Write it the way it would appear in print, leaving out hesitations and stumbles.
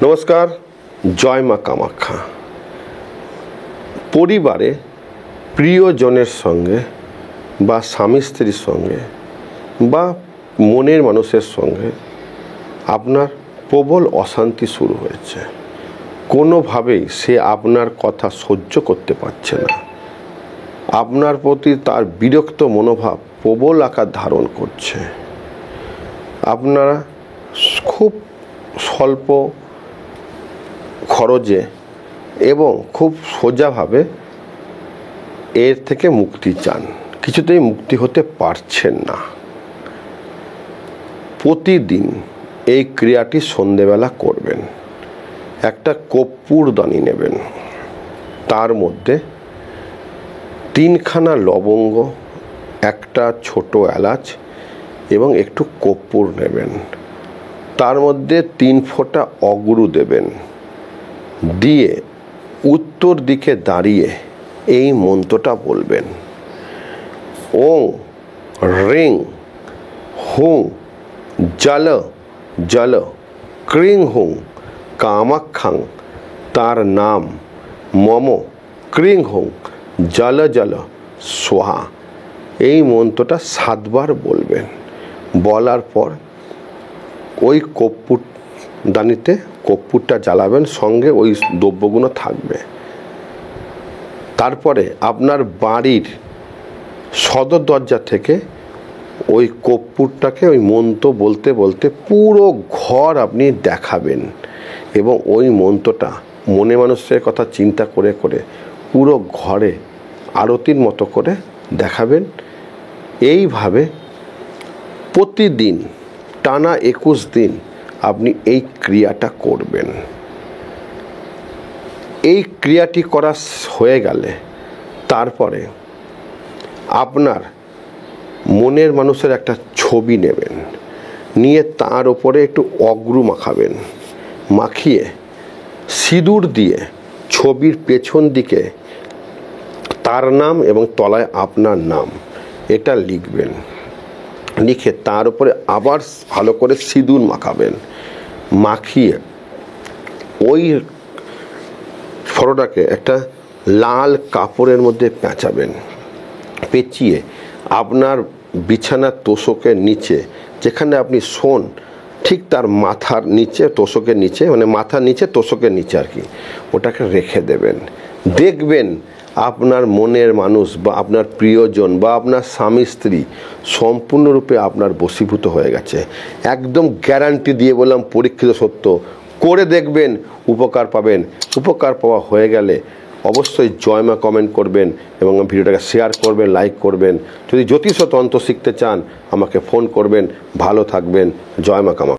নমস্কার, জয় মা কামাখ্যা। পরিবারে প্রিয়জনের সঙ্গে বা স্বামী স্ত্রীর সঙ্গে বা মনের মানুষের সঙ্গে আপনার প্রবল অশান্তি শুরু হয়েছে। কোনোভাবেই সে আপনার কথা সহ্য করতে পারছে না। আপনার প্রতি তার বিরক্ত মনোভাব প্রবল আকার ধারণ করছে। আপনারা খুব স্বল্প খরচে এবং খুব সোজাভাবে এর থেকে মুক্তি চান, কিছুতেই মুক্তি হতে পারছেন না। প্রতিদিন এই ক্রিয়াটি সন্ধেবেলা করবেন। একটা কর্পূরদানি নেবেন, তার মধ্যে 3খানা লবঙ্গ, একটা ছোট এলাচ এবং একটু কর্পূর নেবেন। তার মধ্যে 3 ফোঁটা অগুরু দেবেন, দিয়ে উত্তর দিকে দাঁড়িয়ে এই মন্ত্রটা বলবেন। ওং রিং হুং জল জল ক্রিং হুং কামাখ্যাং, তার নাম মম ক্রিং হুং জল জল সোহা। এই মন্ত্রটা 7 বার বলবেন। বলার পর ওই কর্পূর দানিতে কর্পূরটা জ্বালাবেন, সঙ্গে ওই দ্রব্যগুলো থাকবে। তারপরে আপনার বাড়ির সদর দরজা থেকে ওই কর্পূরটাকে ওই মন্ত্র বলতে বলতে পুরো ঘর আপনি দেখাবেন এবং ওই মন্ত্রটা মনে মানুষের কথা চিন্তা করে করে পুরো ঘরে আরতির মতো করে দেখাবেন। এইভাবে প্রতিদিন টানা 21 দিন আপনি এই ক্রিয়াটা করবেন। এই ক্রিয়াটি করা হয়ে গেলে তারপরে আপনার মনের মানুষের একটা ছবি নেবেন, নিয়ে তার ওপরে একটু অগুরু মাখাবেন। মাখিয়ে সিঁদুর দিয়ে ছবির পেছন দিকে তার নাম এবং তলায় আপনার নাম এটা লিখবেন। লিখে তার উপরে আবার ভালো করে সিঁদুর মাখাবেন। মাখিয়ে ওই ফটোটাকে একটা লাল কাপড়ের মধ্যে পেঁচাবেন। পেঁচিয়ে আপনার বিছানার তোষকের নিচে, যেখানে আপনি শোন ঠিক তার মাথার নিচে, তোষকের নিচে, মানে মাথার নিচে তোষকের নিচে আর কি, ওটাকে রেখে দেবেন। দেখবেন আপনার মনের মানুষ বা আপনার প্রিয়জন বা আপনার স্বামী স্ত্রী সম্পূর্ণরূপে আপনার বশীভূত হয়ে গেছে। একদম গ্যারান্টি দিয়ে বললাম, পরীক্ষিত সত্য। করে দেখবেন, উপকার পাবেন। উপকার পাওয়া হয়ে গেলে অবশ্যই জয় মা কমেন্ট করবেন এবং ভিডিওটাকে শেয়ার করবেন, লাইক করবেন। যদি জ্যোতিষ তন্ত্র শিখতে চান আমাকে ফোন করবেন। ভালো থাকবেন। জয় মা কামাখ্যা।